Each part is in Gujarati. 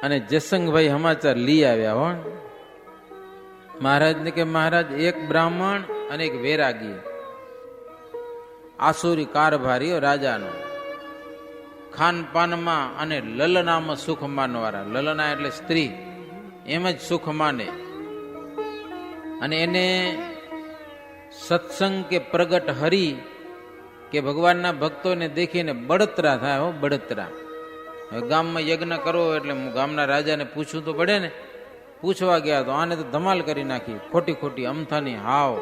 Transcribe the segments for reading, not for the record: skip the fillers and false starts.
અને જસંગભાઈ સમાચાર લઈ આવ્યા હો. મહારાજને કે મહારાજ એક બ્રાહ્મણ અને એક વૈરાગી, આસુરી કારભારી રાજાનો, ખાનપાનમાં અને લલનામાં સુખ માનવાળા. લલના એટલે સ્ત્રી, એમ જ સુખ માને. અને એને સત્સંગ કે પ્રગટ હરિ કે ભગવાનના ભક્તોને દેખીને બળતરા થાય હો, બળતરા. હવે ગામમાં યજ્ઞ કરવો એટલે ગામના રાજાને પૂછવું તો પડે ને. પૂછવા ગયા તો આને તો ધમાલ કરી નાખી, ખોટી ખોટી અમથાની હાવ.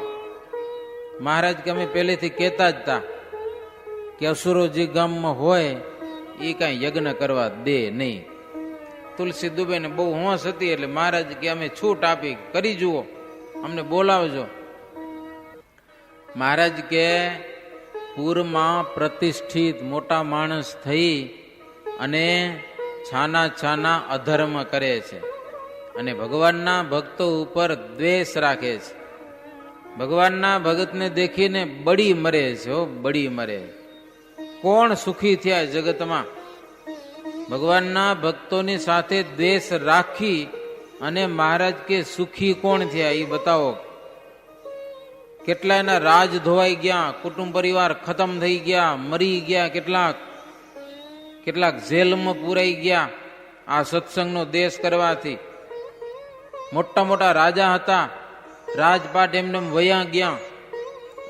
મહારાજ કે અમે પહેલેથી કહેતા જ હતા કે અસુરો જે ગામમાં હોય એ કાંઈ યજ્ઞ કરવા દે નહીં. તુલસી દુબેને બહુ હોંશ હતી એટલે મહારાજ કે અમે છૂટ આપી, કરી જુઓ, અમને બોલાવજો. મહારાજ કે પૂરમાં પ્રતિષ્ઠિત મોટા માણસ થઈ અને છાના છાના અધર્મ કરે છે અને ભગવાનના ભક્તો ઉપર દ્વેષ રાખે છે. ભગવાનના ભગતને દેખીને બળી મરે છે, બળી મરે. કોણ સુખી થયા જગતમાં? ભગવાનના ભક્તોની સાથે દ્વેષ રાખી અને મહારાજ કે સુખી કોણ થયા એ બતાવો. કેટલાયના રાજ ધોવાઈ ગયા, કુટુંબ પરિવાર ખતમ થઈ ગયા, મરી ગયા, કેટલાક જેલમાં પૂરાઈ ગયા આ સત્સંગનો દેશ કરવાથી. મોટા મોટા રાજા હતા, રાજપાટ એમને વયા ગયા.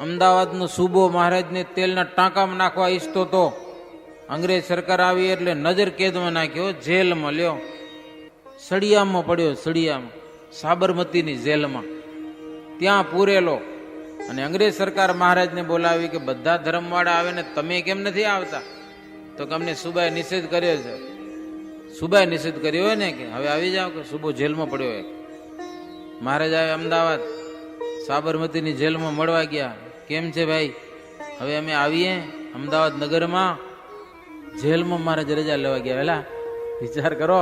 અમદાવાદનો સૂબો મહારાજને તેલના ટાંકામાં નાખવા ઈચ્છતો હતો. અંગ્રેજ સરકાર આવી એટલે નજર કેદમાં નાખ્યો, જેલમાં લ્યો. સળિયામાં પડ્યો, સળિયામાં, સાબરમતીની જેલમાં, ત્યાં પૂરેલો. અને અંગ્રેજ સરકાર મહારાજને બોલાવી કે બધા ધર્મવાળા આવે ને તમે કેમ નથી આવતા? તો કે અમને સુબાએ નિષેધ કર્યો છે. સુબાએ નિષેધ કર્યો હોય ને કે હવે આવી જાઓ, કે સુબો જેલમાં પડ્યો હોય. મહારાજ આવે અમદાવાદ, સાબરમતીની જેલમાં મળવા ગયા. કેમ છે ભાઈ? હવે અમે આવીએ અમદાવાદ નગરમાં. જેલમાં મહારાજ રજા લેવા ગયા. વેલા વિચાર કરો,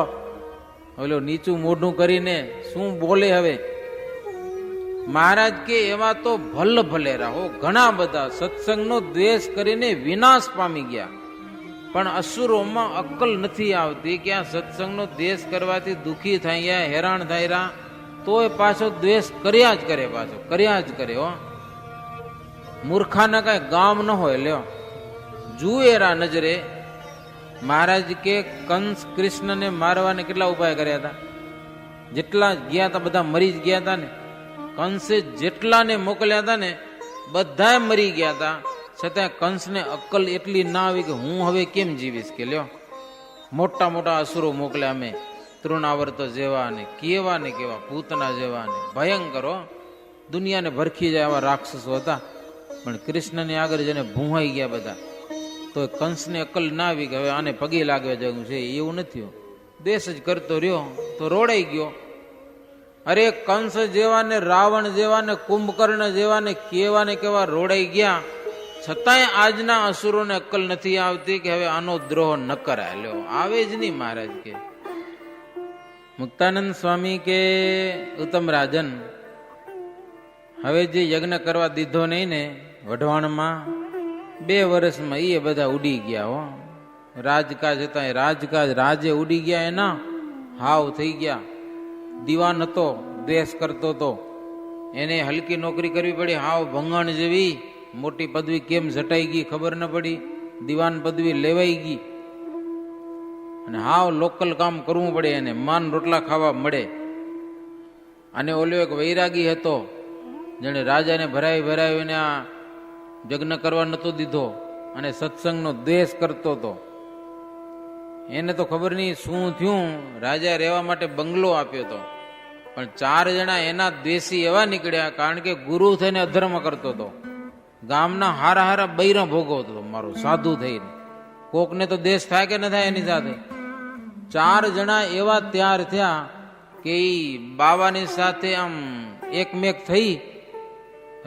ઓલો નીચું મોઢું કરીને શું બોલે હવે. મહારાજ કે એવા તો ભલ ભલેરા હો, ઘણા બધા સત્સંગનો દ્વેષ કરીને વિનાશ પામી ગયા. પણ અસુરોમાં અક્કલ નથી આવતી કે આ સત્સંગનો દ્વેષ કરવાથી દુઃખી થઈ ગયા, હેરાન થઈ રહ્યા, તોય પાછો દ્વેષ કર્યા જ કરે, પાછો કર્યા જ કરે. હો, મૂર્ખાના કાંઈ ગામ ન હોય. લ્યો જુએરા નજરે મહારાજ કે કંસ કૃષ્ણને મારવાને કેટલા ઉપાય કર્યા હતા? જેટલા ગયા હતા બધા મરી જ ગયા હતા ને. કંસે જેટલાને મોકલ્યા હતા ને બધા મરી ગયા હતા. છતાં કંસને અક્કલ એટલી ના આવી કે હું હવે કેમ જીવીશ. કે લ્યો મોટા મોટા અસુરો મોકલ્યા અમે, તૃણાવર્ત જેવા ને કેવા પૂતના જેવા ને ભયંકરો, દુનિયાને ભરખી જાય એવા રાક્ષસો હતા. પણ કૃષ્ણની આગળ જેને ભૂંહાઈ ગયા બધા, તો કંસને અક્કલ ના આવી કે હવે આને પગે લાગવા જવું છે. એવું નથી, દેશ જ કરતો રહ્યો તો રોડાઈ ગયો. અરે કંસ જેવા ને રાવણ જેવા ને કુંભકર્ણ જેવા ને કેવા રોડાઈ ગયા. છતાંય આજના અસુરોને અક્કલ નથી આવતી કે હવે આનો દ્રોહ ન કરાય. લ્યો આવે જ નહીં. મહારાજ કે મુક્તાનંદ સ્વામી કે ઉત્તમ રાજન હવે જે યજ્ઞ કરવા દીધો નહીં ને વઢવાણમાં, 2 વર્ષમાં એ બધા ઉડી ગયા. હો, રાજકાજ હતા, રાજકાજ રાજે ઉડી ગયા. એના હાવ થઈ ગયા. દીવાન હતો, દ્વેષ કરતો હતો, એને હલકી નોકરી કરવી પડી. હાવ ભંગણ જેવી મોટી પદવી કેમ ઝટાઈ ગઈ ખબર ન પડી. દીવાન પદવી લેવાઈ ગઈ અને હાવ લોકલ કામ કરવું પડે એને, માન રોટલા ખાવા મળે. અને ઓલો એક વૈરાગી હતો જેને રાજાને ભરાવીને આ યજ્ઞ કરવા નતો દીધો અને સત્સંગનો દ્વેષ કરતો હતો. એને તો ખબર નહીં શું થયું, રાજા રહેવા માટે બંગલો આપ્યો હતો. પણ 4 જણા એના દ્વેષી એવા નીકળ્યા, કારણ કે ગુરુ થઈને અધર્મ કરતો હતો. ગામના હારા બૈરા ભોગવતો હતો મારો, સાધુ થઈને. કોકને તો દેશ થાય કે ન થાય એની સાથે. 4 જણા એવા તૈયાર થયા કે બાવાની સાથે આમ એકમેક થઈ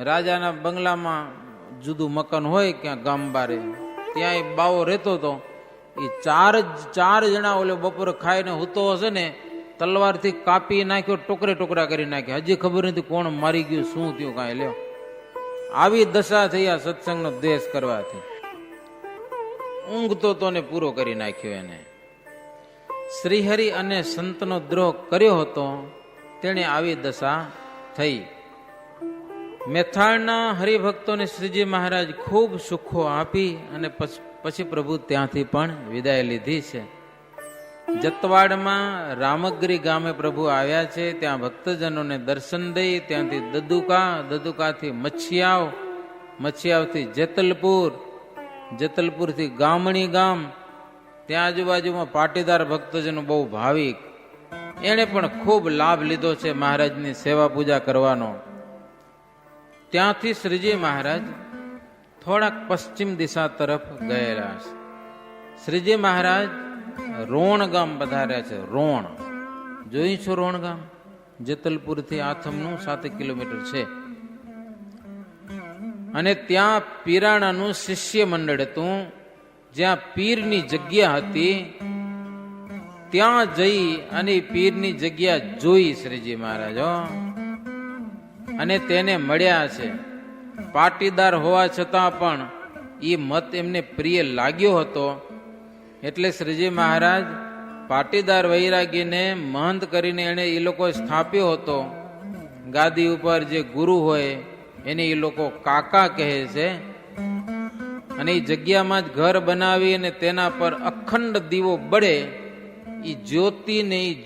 રાજાના બંગલામાં, જુદું મકાન હોય ક્યાં ગામ બારે, ત્યાં બાવો રહેતો હતો. એ 4 જણા ઓલે બપોરે ખાઈને હૂતો હશે ને, તલવારથી કાપી નાખ્યો, ટુકડા કરી નાખ્યા. હજી ખબર નથી કોણ મારી ગયું, શું થયું કાંઈ. લ્યો આવી દશા થઈ આ સત્સંગનો દ્વેષ કરવાથી. ઊંઘતો તો ને પૂરો કરી નાખ્યો એને. શ્રીહરિ અને સંતનો દ્રોહ કર્યો હતો તેણે આવી દશા થઈ. મેથાળના હરિભક્તોને શ્રીજી મહારાજ ખૂબ સુખો આપી અને પછી પ્રભુ ત્યાંથી પણ વિદાય લીધી છે. જતવાડમાં રામગીરી ગામે પ્રભુ આવ્યા છે. ત્યાં ભક્તજનોને દર્શન દઈ ત્યાંથી દદુકાથી મચ્છિયાવથી જેતલપુરથી ગામણી ગામ, ત્યાં આજુબાજુમાં પાટીદાર ભક્તજનો બહુ ભાવિક, એણે પણ ખૂબ લાભ લીધો છે મહારાજની સેવા પૂજા કરવાનો. ત્યાંથી શ્રીજી મહારાજ થોડાક પશ્ચિમ દિશા તરફ ગયેલા છે. શ્રીજી મહારાજ રોણ ગામ પધાર્યા છે. રોણ જોયું છો? રોણ ગામ જેતલપુરથી આથમનું 7 કિલોમીટર છે. અને ત્યાં પીરાણાનું શિષ્ય મંડળ હતું. જ્યાં પીરની જગ્યા હતી ત્યાં જઈ અને પીરની જગ્યા જોઈ શ્રીજી મહારાજ અને તેને મળ્યા છે. પાટીદાર હોવા છતાં પણ એ મત એમને પ્રિય લાગ્યો હતો. એટલે શ્રીજી મહારાજ પાટીદાર વૈરાગીને મહંત કરીને એને એ લોકો સ્થાપ્યો હતો. ગાદી ઉપર જે ગુરુ હોય એને એ લોકો કાકા કહે છે. અને એ જગ્યામાં જ ઘર બનાવી અને તેના પર અખંડ દીવો બળે. એ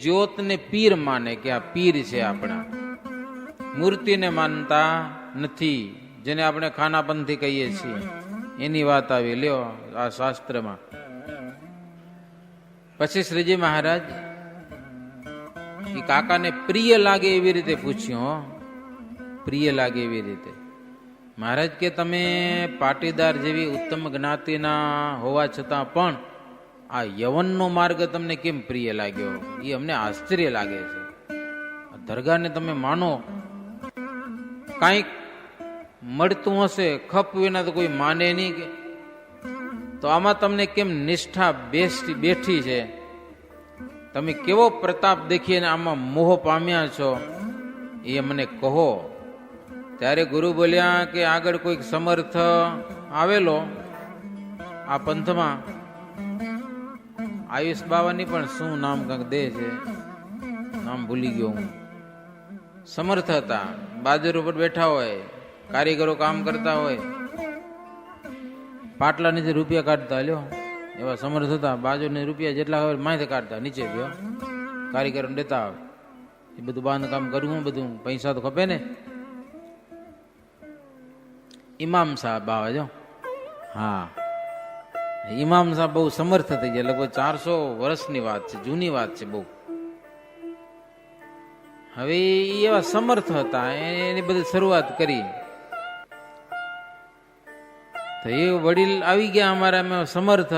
જ્યોતને પીર માને કે આ પીર છે આપણા, મૂર્તિને માનતા નથી, જેને આપણે ખાનાપંથી કહીએ છીએ. એની વાત આવી લ્યો આ શાસ્ત્રમાં. પછી શ્રીજી મહારાજ એ કાકાને પ્રિય લાગે એવી રીતે પૂછ્યું. પ્રિય લાગે એવી રીતે. મહારાજ કે તમે પાટીદાર જેવી ઉત્તમ જ્ઞાતિના હોવા છતાં પણ આ યવનનો માર્ગ તમને કેમ પ્રિય લાગ્યો? એ અમને આશ્ચર્ય લાગે છે. દરગાહને તમે માનો, કાંઈક મળતું હશે, ખપ વિના તો કોઈ માને નહીં. તો આમાં તમને કેમ નિષ્ઠા બેઠી છે? તમે કેવો પ્રતાપ દેખીને આમાં મોહ પામ્યા છો એ મને કહો. ત્યારે ગુરુ બોલ્યા કે આગળ કોઈક સમર્થ આવેલો આ પંથમાં, આયુષ બાવાની પણ શું નામ કંઈક દે છે, નામ ભૂલી ગયો હું. સમર્થ હતા, બાજર ઉપર બેઠા હોય, કારીગરો કામ કરતા હોય, પાટલા નીચે રૂપિયા કાઢતા લ્યો, એવા સમર્થ હતા. બાજુને રૂપિયા જેટલા હોય માથે કાઢતા, નીચે ગયો કારીગરોને દેતા આવે. એ બધું બાંધકામ કરવું, બધું પૈસા તો ખપે ને. ઇમામ સાહેબ આવે જો, હા, ઇમામ સાહેબ બહુ સમર્થ થઈ ગયા. લગભગ 400 વર્ષની વાત છે, જૂની વાત છે બહુ. હવે એવા સમર્થ હતા, એની બધી શરૂઆત કરી. તો એ વડીલ આવી ગયા અમારા સમર્થ,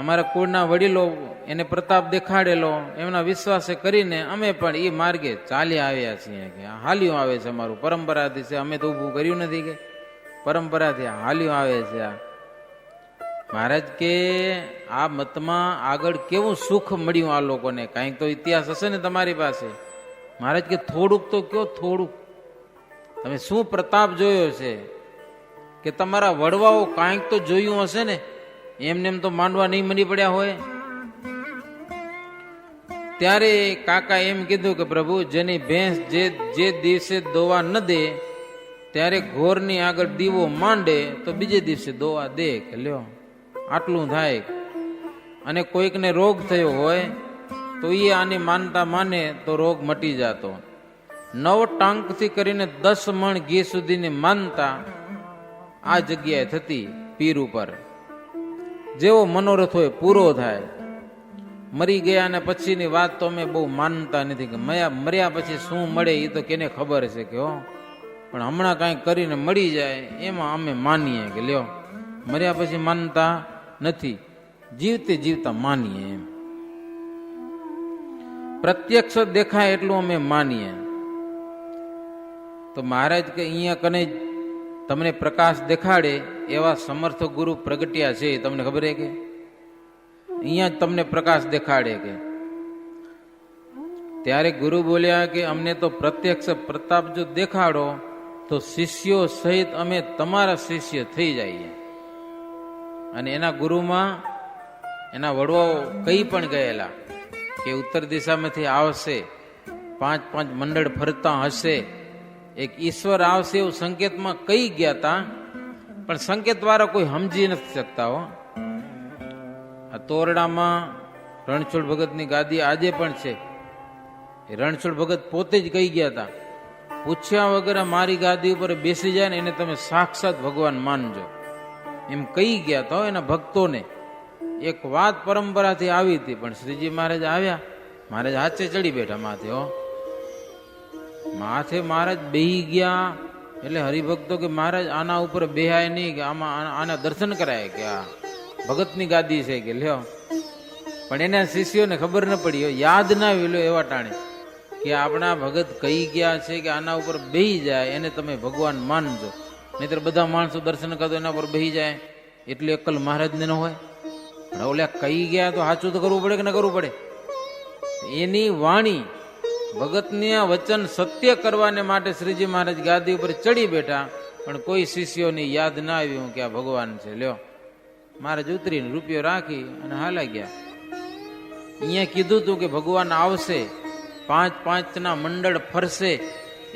અમારા કુળના વડીલો એને પ્રતાપ દેખાડેલો, એમના વિશ્વાસે કરીને અમે પણ એ માર્ગે ચાલ્યા આવ્યા છીએ. કે હાલ્યું આવે છે અમારું, પરંપરાથી છે, અમે તો ઊભું કર્યું નથી, કે પરંપરાથી હાલ્યું આવે છે. આ મહારાજ કે આ મતમાં આગળ કેવું સુખ મળ્યું આ લોકોને, કાંઈક તો ઇતિહાસ હશે ને તમારી પાસે. મહારાજ કે થોડુંક તો કયો, થોડુંક તમે શું પ્રતાપ જોયો છે? કે તમારા વડવાઓ કાંઈક તો જોયું હશે ને, એમને એમ તો માંડવા નહીં મળી પડ્યા હોય. ત્યારે કાકા એમ કીધું કે પ્રભુ, જેની ભેંસ જે દિવસે દોવા ન દે ત્યારે ઘોરની આગળ દીવો માંડે તો બીજે દિવસે દોવા દે. કે લ્યો આટલું થાય. અને કોઈકને રોગ થયો હોય તો એ આની માનતા માને તો રોગ મટી જતો. 9 ટાંકથી કરીને 10 મણ ઘી સુધીની માનતા આ જગ્યાએ થતી પીર ઉપર. જેવો મનોરથ હોય પૂરો થાય. મરી ગયા અને પછીની વાત તો અમે બહુ માનતા નથી, કે મર્યા પછી શું મળે એ તો કેને ખબર છે. કે પણ હમણાં કાંઈક કરીને મળી જાય એમાં અમે માનીએ. કે લ્યો મર્યા પછી માનતા નથી, જીવતે જીવતા માનીએ. એમ પ્રત્યક્ષ દેખાય એટલું અમે માનીએ. તો મહારાજ કે અહીંયા કને તમને પ્રકાશ દેખાડે એવા સમર્થ ગુરુ પ્રગટ્યા છે. તમને ખબર છે કે અહીંયા જ તમને પ્રકાશ દેખાડે. કે ત્યારે ગુરુ બોલ્યા કે અમને તો પ્રત્યક્ષ પ્રતાપ જો દેખાડો તો શિષ્યો સહિત અમે તમારા શિષ્ય થઈ જઈએ. અને એના ગુરુમાં એના વડવાઓ કઈ પણ ગયેલા કે ઉત્તર દિશામાંથી આવશે, 5 મંડળ ફરતા હશે, એક ઈશ્વર આવશે એવું સંકેતમાં કહી ગયા હતા, પણ સંકેત વાળા કોઈ સમજી નથી શકતા હો. આ તોરડામાં રણછોડ ભગતની ગાદી આજે પણ છે. એ રણછોડ ભગત પોતે જ કહી ગયા હતા, પૂછ્યા વગર મારી ગાદી ઉપર બેસી જાય ને એને તમે સાક્ષાત ભગવાન માનજો, એમ કહી ગયા હતા એના ભક્તોને. એક વાત પરંપરાથી આવી હતી, પણ શ્રીજી મહારાજ આવ્યા, મહારાજ હાથે ચડી બેઠા માથે. માથે મહારાજ બેહી ગયા એટલે હરિભક્તો કે મહારાજ આના ઉપર બેહાય નહીં, કે આમાં આના દર્શન કરાય, કે આ ભગતની ગાદી છે કે લ્યો. પણ એના શિષ્યોને ખબર ન પડી, યાદ ના આવી લો એવા ટાણે કે આપણા ભગત કહી ગયા છે કે આના ઉપર બેહી જાય એને તમે ભગવાન માનજો, નહીતર બધા માણસો દર્શન કરતો એના પર બેહી જાય એટલી અક્કલ મહારાજને ન હોય. પણ ઓલ્યા કહી ગયા તો સાચું તો કરવું પડે કે ન કરવું પડે. એની વાણી ભગતને વચન સત્ય કરવાને માટે શ્રીજી મહારાજ ગાદી ઉપર ચડી બેઠા, પણ કોઈ શિષ્યોની યાદ ના આવ્યું કે આ ભગવાન છે. લ્યો, મહારાજ ઉતરીને રૂપિયો રાખી અને હાલા ગયા. અહીંયા કીધું હતું કે ભગવાન આવશે, 5 મંડળ ફરશે,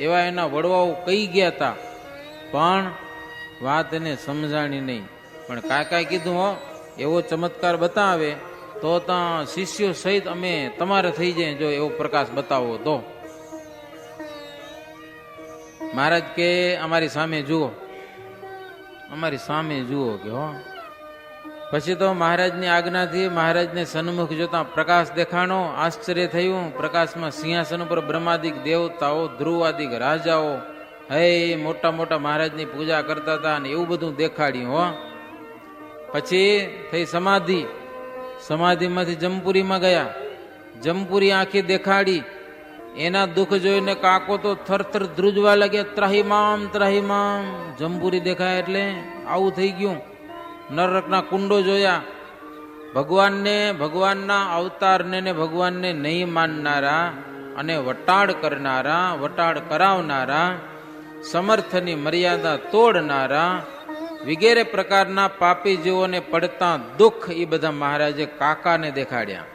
એવા એના વડવાઓ કહી ગયા હતા, પણ વાત એને સમજાણી નહીં. પણ કાકાએ કીધું હો એવો ચમત્કાર બતાવે તો ત્યાં શિષ્યો સહિત અમે તમારે થઈ જાય, જો એવો પ્રકાશ બતાવો તો. મહારાજ કે અમારી સામે જુઓ, અમારી સામે જુઓ કે હો. પછી તો મહારાજની આજ્ઞાથી મહારાજને સન્મુખ જોતા પ્રકાશ દેખાણો. આશ્ચર્ય થયું. પ્રકાશમાં સિંહાસન ઉપર બ્રહ્માદિક દેવતાઓ, ધ્રુવાદિક રાજાઓ હે મોટા મોટા મહારાજની પૂજા કરતા હતા, અને એવું બધું દેખાડ્યું હો. પછી થઈ સમાધિ. સમાધિમાંથી જમપુરીમાં ગયા. જમપુરી આંખી દેખાડી. એના દુઃખ જોઈને કાકો તો થરથર ધ્રુજવા લાગ્યા, ત્રાહિમામ ત્રાહિમામ. જમપુરી દેખાય એટલે આવું થઈ ગયું. નરકના કુંડો જોયા. ભગવાનને, ભગવાનના અવતારને ને ભગવાનને નહીં માનનારા અને વટાળ કરનારા, વટાળ કરાવનારા, સમર્થની મર્યાદા તોડનારા વગેરે પ્રકારના પાપી જીવોને પડતા દુઃખ એ બધા મહારાજે કાકાને દેખાડ્યા.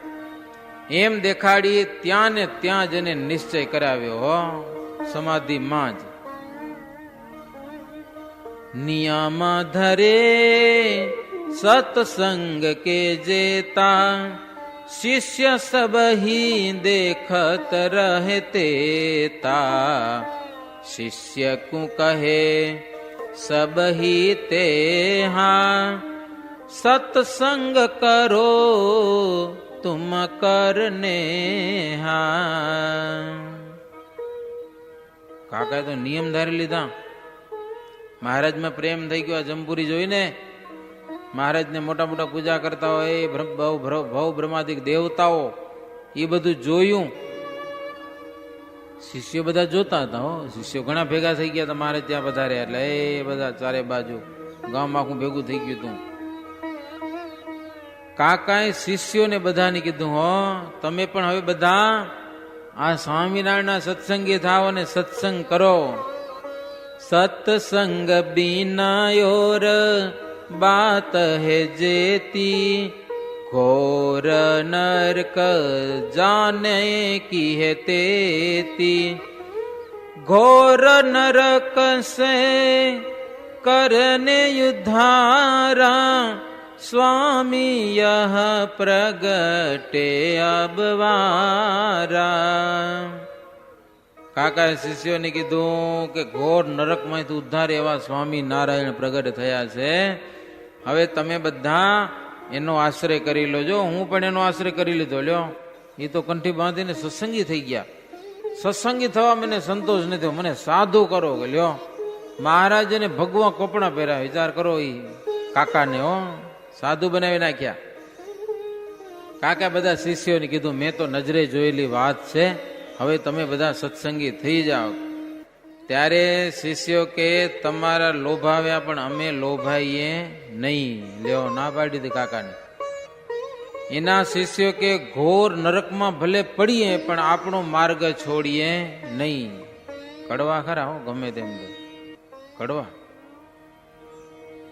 એમ દેખાડી ત્યાં ને ત્યાં જ એને નિશ્ચય કરાવ્યો હો, સમાધિમાં જ. નિયમ ધરે સત્સંગ કે જેતા, શિષ્ય સબ હી દેખત રહેતે તા. શિષ્ય કુ કહે સબ હી તે હા, સત્સંગ કરો તુમ કરને હા. કાકાએ તો નિયમ ધારી લીધા. મહારાજમાં પ્રેમ થઈ ગયો. જમપુરી જોઈને મહારાજને મોટા મોટા પૂજા કરતા હોય, ભવ બ્રહ્માદિક દેવતાઓ, એ બધું જોયું. શિષ્યો બધા જોતા હતા હો. શિષ્યો ઘણા ભેગા થઈ ગયા હતા મહારાજ ત્યાં પધાર્યા એટલે એ બધા ચારે બાજુ ગામ આખું ભેગું થઈ ગયું હતું. કાકાએ શિષ્યોને બધાને કીધું હો, તમે પણ હવે બધા આ સ્વામિનારાયણના સત્સંગી થાવ અને સત્સંગ કરો. સત્સંગ બીના ઓર બાત હે જેતી, ઘોર નરક જાને કી હે તેતી. ઘોર નરક સે કરને યુદ્ધારા, સ્વામી યહ પ્રગટે અબવારા. કાકાએ શિષ્યોને કીધું કે ઘોર નરકમાંથી ઉદ્ધાર એવા સ્વામી નારાયણ પ્રગટ થયા છે. હવે તમે બધા એનો આશ્રય કરી લો. જો હું પણ એનો આશ્રય કરી લીધો. લ્યો, એ તો કંઠી બાંધીને સત્સંગી થઈ ગયા. સત્સંગી થવા મને સંતોષ નથી થયો, મને સાધુ કરો. કે લ્યો, મહારાજને ભગવા કપડા પહેર્યા. વિચાર કરો, એ કાકાને હો સાધુ બનાવી નાખ્યા. કાકા બધા શિષ્યોને કીધું, મેં તો નજરે જોયેલી વાત છે, હવે તમે બધા સત્સંગી થઈ જાઓ. ત્યારે શિષ્યો કે તમારા લોભાવ્યા પણ અમે લોભાઈએ નહીં. લ્યો, ના પાડી દીધી કાકાને. એના શિષ્યો કે ઘોર નરકમાં ભલે પડીએ પણ આપણો માર્ગ છોડીએ નહીં. કડવા ખરા હો, ગમે તેમ કડવા.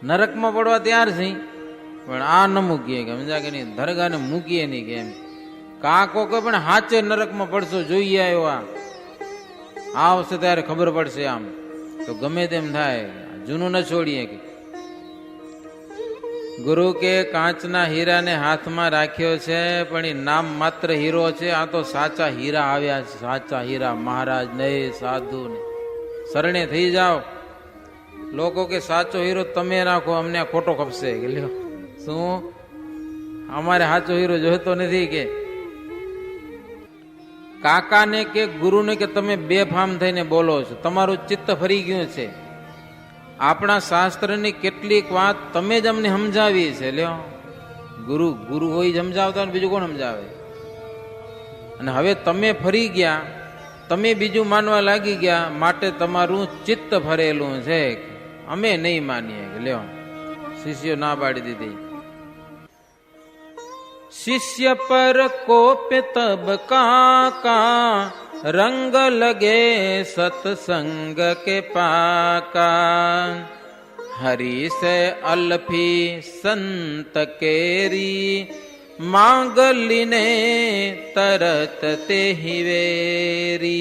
નરકમાં પડવા તૈયાર છે, પણ આ ન મૂકીએ કે સમજા કે નહીં, દરગાહને મૂકીએ નહીં કે એમ. કાકો કે પણ હાચે નરકમાં પડશો, જોઈએ આવ્યો આ આવશે ત્યારે ખબર પડશે. આમ તો ગમે તેમ થાય, જૂનું ન છોડીએ. કે ગુરુ કે કાચના હીરાને હાથમાં રાખ્યો છે, પણ એ નામ માત્ર હીરો છે. આ તો સાચા હીરા આવ્યા છે, સાચા હીરા. મહારાજ નહીં, સાધુ ને શરણે થઈ જાઓ. લોકો કે સાચો હીરો તમે રાખો, અમને આ ખોટો ખપશે. કે લ્યો શું અમારે સાચો હીરો જોઈતો નથી. કે કાકાને કે ગુરુને કે તમે બેફામ થઈને બોલો છો, તમારું ચિત્ત ફરી ગયું છે. આપણા શાસ્ત્રની કેટલીક વાત તમે જ અમને સમજાવી છે. લ્યો ગુરુ ગુરુ હોય સમજાવતા ને બીજું કોણ સમજાવે? અને હવે તમે ફરી ગયા, તમે બીજું માનવા લાગી ગયા, માટે તમારું ચિત્ત ફરેલું છે. અમે નહીં માનીએ. લ્યો શિષ્યો ના પાડી દીધી. शिष्य पर कोप तब काका, रंग लगे सत्संग के पाका। हरि से अल्फी संत केरी, मांग लीने तरत ते ही वेरी।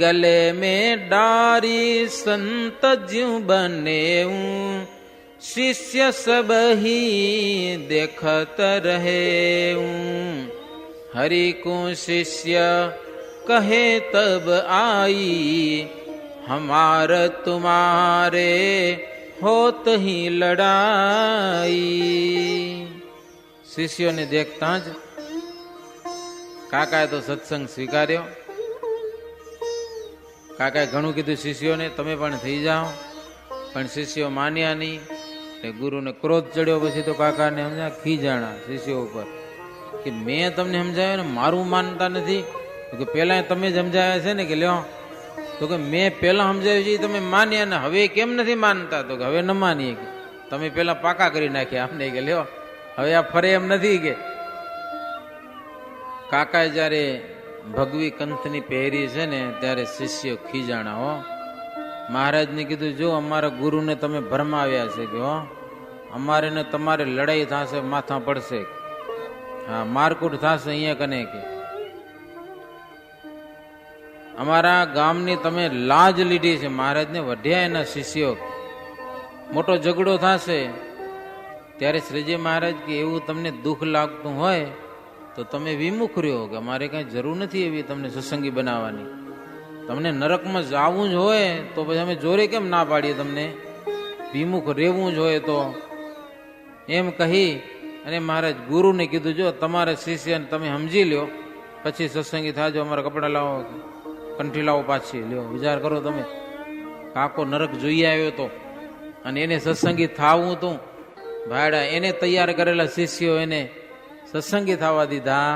गले में डारी संत ज्यों बने, शिष्य सब ही देखत रहे। हरि को शिष्य कहे तब आई, हमार तुम्हारे होत ही लड़ाई। શિષ્યોને દેખતા જ કાકાએ તો સત્સંગ સ્વીકાર્યો. કાકાએ ઘણું કીધું શિષ્યોને, તમે પણ થઈ જાઓ, પણ શિષ્યો માન્યા નહીં. ગુરુને ક્રોધ ચડ્યો. પછી તો કાકાને સમજા ખીજાણા શિષ્યો ઉપર કે મેં તમને સમજાવ્યો ને મારું માનતા નથી. તો કે પેલા તમે જ સમજાવ્યા છે ને. કે લ્યો તો કે મેં પેલા સમજાવ્યું છે તમે માન્યા ને હવે કેમ નથી માનતા? તો કે હવે ન માનીએ. કે તમે પેલા પાકા કરી નાખ્યા અમને. કે લ્યો હવે આ ફરે એમ નથી. કે કાકાએ જયારે ભગવી કંથની પહેરી છે ને ત્યારે શિષ્યો ખીજાણા. હો મહારાજને કીધું, જો અમારા ગુરુને તમે ભરમાવ્યા છે. કે હો અમારે ને તમારે લડાઈ થશે, માથા પડશે. હા મારકૂટ થશે અહીંયા કને. કે અમારા ગામની તમે લાજ લીધી છે. મહારાજને વઢ્યા એના શિષ્યો. મોટો ઝઘડો થશે. ત્યારે શ્રીજી મહારાજ કે એવું તમને દુઃખ લાગતું હોય તો તમે વિમુખ રહ્યો. કે અમારે કઈ જરૂર નથી એવી તમને સત્સંગી બનાવવાની. તમને નરકમાં જવું જ હોય તો પછી અમે જોરે કેમ ના પાડીએ તમને? વિમુખ રહેવું જ હોય તો. એમ કહી અને મહારાજ ગુરુને કીધું, જો તમારા શિષ્યને તમે સમજી લ્યો, પછી સત્સંગી થાજો. અમારા કપડા લાવો, કંઠી લાવો પાછી. લ્યો વિચાર કરો તમે. કાકો નરક જોઈ આવ્યો તો અને એને સત્સંગી થાવું તું ભાડા. એને તૈયાર કરેલા શિષ્યો એને સત્સંગી થવા દીધા,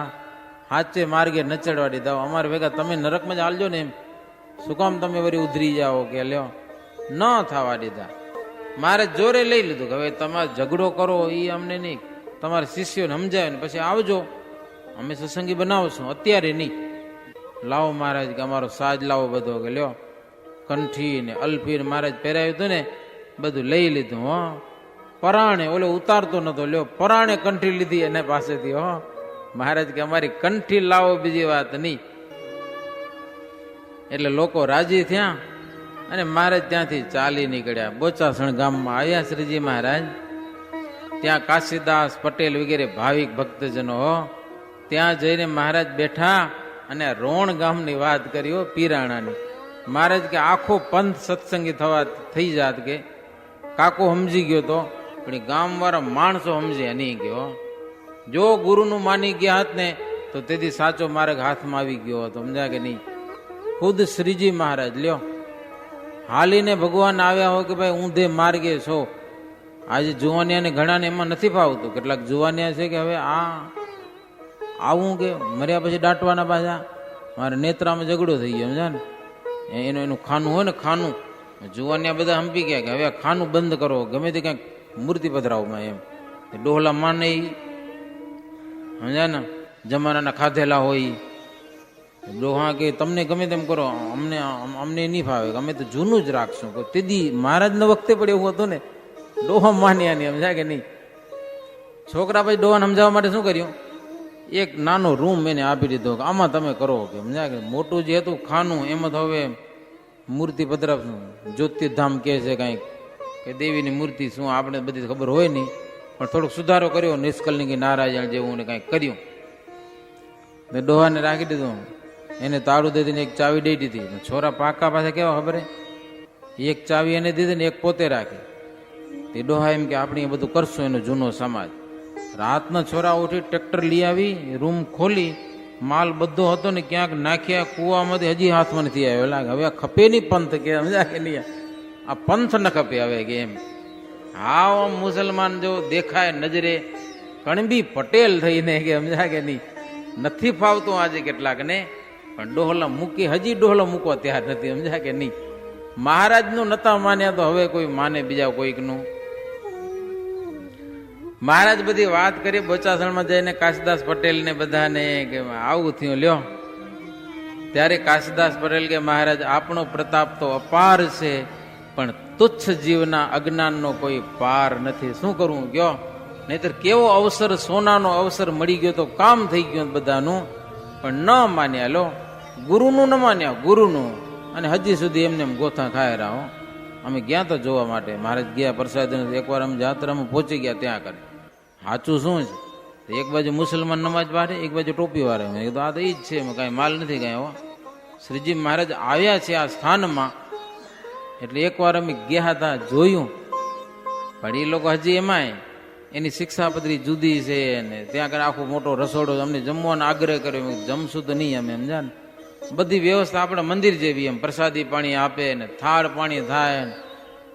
હાચે માર્ગે ન ચડવા દીધા. અમારે ભેગા તમે નરકમાં જ હાલજો ને એમ શું કામ તમે વળી ઉધરી જાઓ? કે લ્યો ન થવા દીધા. મારે જોરે લઈ લીધું કે હવે તમારે ઝઘડો કરો એ અમને નહીં, તમારા શિષ્યોને સમજાવે ને પછી આવજો, અમે સત્સંગી બનાવશું, અત્યારે નહીં. લાવો મહારાજ કે અમારો સાજ લાવો બધો. કે લ્યો કંઠી ને અલ્ફી મહારાજ પહેરાવ્યું હતું ને બધું લઈ લીધું. હો પરાણે ઓલો ઉતારતો નતો, લ્યો પરાણે કંઠી લીધી એને પાસેથી. હો મહારાજ કે અમારી કંઠી લાવો, બીજી વાત નહીં. એટલે લોકો રાજી થયા અને મહારાજ ત્યાંથી ચાલી નીકળ્યા. બોચાસણ ગામમાં આવ્યા શ્રીજી મહારાજ. ત્યાં કાશીદાસ પટેલ વગેરે ભાવિક ભક્તજનો ત્યાં જઈને મહારાજ બેઠા અને રોણ ગામની વાત કરી, પીરાણાની. મહારાજ કે આખો પંથ સત્સંગી થઈ જાત. કે કાકો સમજી ગયો તો, પણ ગામ વાળા માણસો સમજ્યા નહીં. ગયો જો ગુરુનું માની ગયા હોત ને તો તેથી સાચો માર્ગ હાથમાં આવી ગયો હતો. સમજ્યા કે નહીં? ખુદ શ્રીજી મહારાજ લ્યો હાલીને ભગવાન આવ્યા હોય કે ભાઈ ઊંધે માર્ગે છો. આજે જુવાનિયાને ઘણાને એમાં નથી ફાવતું. કેટલાક જુવાનિયા છે કે હવે આ આવું કે મર્યા પછી દાટવાના પાછા. મારે નેત્રામાં ઝઘડો થઈ ગયો. સમજા ને? એનું ખાનું હોય ને, ખાનું જુવાનિયા બધા હંપી ગયા કે હવે ખાનું બંધ કરો, ગમે તે ક્યાંક મૂર્તિ પધરાવમાં એમ. ડોહલા માને સમજ્યા ને, જમાનાના ખાધેલા હોય ડોહા કે તમને ગમે તેમ કરો, અમને નહીં ફાવે, અમે તો જૂનું જ રાખશું. તેદી મહારાજના વખતે પણ એવું હતું ને, ડોહા માન્યા નહીં. સમજ્યા કે નહીં? છોકરા પછી ડોહાને સમજાવવા માટે શું કર્યું? એક નાનો રૂમ એને આપી દીધો કે આમાં તમે કરો કે સમજ્યા કે મોટું જે હતું ખાનું એમાં તો હવે મૂર્તિ પધરાવશું જ્યોતિધામ કહે છે કાંઈક કે દેવીની મૂર્તિ શું આપણે બધી ખબર હોય નહીં, પણ થોડોક સુધારો કર્યો નિષ્કલની કે નારાયણ જેવું ને કાંઈક કર્યું. ડોહાને રાખી દીધું, એને તાળું દઈ દઈને એક ચાવી દઈ દીધી. છોરા પાકા પાસે કેવા ખબર એક ચાવી એને દીધી ને એક પોતે રાખી. તે ડોહા એમ કે આપણે એ બધું કરશું એનો જૂનો સમાજ. રાતના છોરા ઉઠી ટ્રેક્ટર લઈ આવી, રૂમ ખોલી, માલ બધો હતો ને ક્યાંક નાખ્યા કૂવામાંથી, હજી હાથમાં નથી આવ્યો. લાગે હવે આ ખપે નહીં પંથ કે સમજા કે નહીં, આ પંથ ન ખપે હવે કે એમ. હા મુસલમાન જો દેખાય નજરે કણબી પટેલ થઈને કે સમજા કે નહીં, નથી ફાવતું આજે કેટલાક ને, પણ ડોહલા મૂકી હજી ડોહલો મૂકવા તૈયાર નથી સમજા કે નહીં. મહારાજનું નતા માન્યા તો હવે કોઈ માને બીજા કોઈકનું. મહારાજ બધી વાત કરી બોચાસણમાં જઈને કાશીદાસ પટેલ ને બધાને કે આવું થયું લ્યો. ત્યારે કાશીદાસ પટેલ કે મહારાજ આપણો પ્રતાપ તો અપાર છે, પણ તુચ્છ જીવના અજ્ઞાનનો કોઈ પાર નથી. શું કરવું કયો? નહીતર કેવો અવસર, સોનાનો અવસર મળી ગયો તો કામ થઈ ગયું બધાનું. પણ ન માન્યા લો, ગુરુનું ન માન્યા, ગુરુનું. અને હજી સુધી એમને એમ ગોથા ખાય રહો. અમે ગયા તો જોવા માટે, મહારાજ ગયા પ્રસાદ. એકવાર અમે જાત્રામાં પહોંચી ગયા ત્યાં કરે. સાચું શું છે? એક બાજુ મુસલમાન નમાજ વાળે, એક બાજુ ટોપી વાળે. મેં કીધું આ તો ઈ જ છે, એમાં કાંઈ માલ નથી કાંઈ. હો શ્રીજી મહારાજ આવ્યા છે આ સ્થાનમાં, એટલે એકવાર અમે ગયા હતા જોયું. પણ એ લોકો હજી એમાંય એની શિક્ષાપત્રી જુદી છે ને ત્યાં આગળ આખો મોટો રસોડો. અમને જમવાનો આગ્રહ કર્યો, જમશું તો નહીં અમે સમજા ને. બધી વ્યવસ્થા આપણે મંદિર જેવી, એમ પ્રસાદી પાણી આપે ને થાળ પાણી થાય,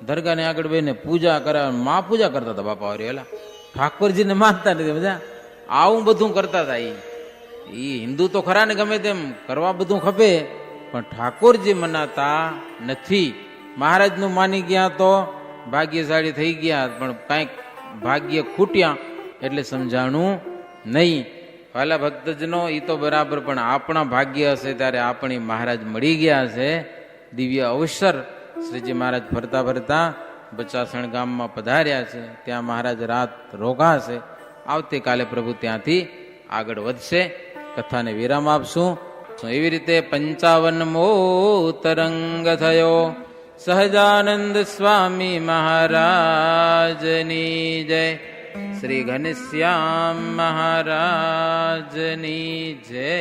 દરગાહને આગળ બેને પૂજા કરાવે. માં પૂજા કરતા હતા બાપા વાળી, એલા ઠાકોરજીને માનતા નથી બધા, આવું બધું કરતા હતા. એ હિન્દુ તો ખરા ને, ગમે તેમ કરવા બધું ખપે, પણ ઠાકોરજી મનાતા નથી. મહારાજનું માની ગયા તો ભાગ્યશાળી થઈ ગયા, પણ કાંઈક ભાગ્ય ખૂટ્યા એટલે સમજાણું નહીં. વાલા ભક્તજનો, એ તો બરાબર, પણ આપણા ભાગ્ય હશે ત્યારે આપણી મહારાજ મળી ગયા છે. દિવ્ય અવસર શ્રીજી મહારાજ ફરતા ફરતા બચાસણ ગામમાં પધાર્યા છે. ત્યાં મહારાજ રાત રોકાશે. આવતીકાલે પ્રભુ ત્યાંથી આગળ વધશે. કથાને વિરામ આપશું. એવી રીતે 55મો તરંગ થયો. સહજાનંદ સ્વામી મહારાજની જય. શ્રી ઘનશ્યામ મહારાજની જય.